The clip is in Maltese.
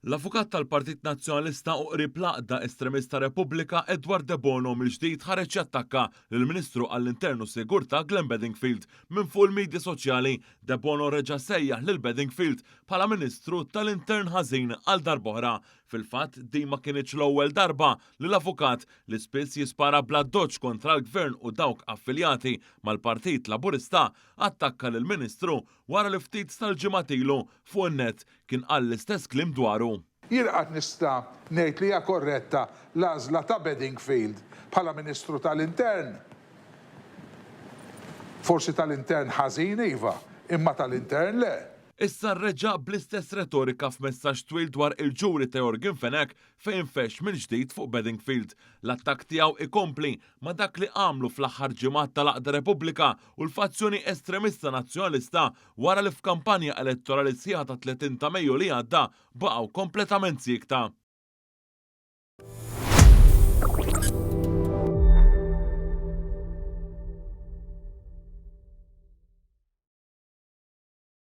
L-avukat tal-Partit Nazzjonalista u qrib l-Għaqda Estremista Repubblika Edward De Bono mill-ġdid ħareġ jattakka lill-Ministru għall-Internu Sigurtà Glenn Bedingfield minn fuq il-midja soċjali. De Bono reġa' sejjaħ lil Bedingfield bħala Ministru tal-Intern ħażin għal darb'oħra. Fil-fatt din ma kienx l-ewwel darba li l-avukat li spiss jispara bla doċċ kontra l-Gvern u dawk affiljati mal-Partit Laburista attakka lill-Ministru wara li ftit tal-ġimgħat ilu fuq in-net kien qal l-istess kliem dwaru. Jirqat nista' ngħid li hija korretta l-għażla ta' Bedingfield bħala Ministru tal-Intern. Forsi tal-Intern ħażin iva, imma tal-Intern le. Issa rreġa' bl-istess retorika f'messaġġ twil dwar il-ġuri ta' Jorgen Fenek fejn fex minn ġdid fuq Bedingfield. L-attakk tiegħu ikompli ma' dak li għamlu fl-aħħar ġimgħat tal-Għaqda Repubblika u l-fazzjoni estremista nazzjonalista wara li f'kampanja elettorali sħiħa ta' 30 ta' Mejju li għadda baqgħu kompletament siekta.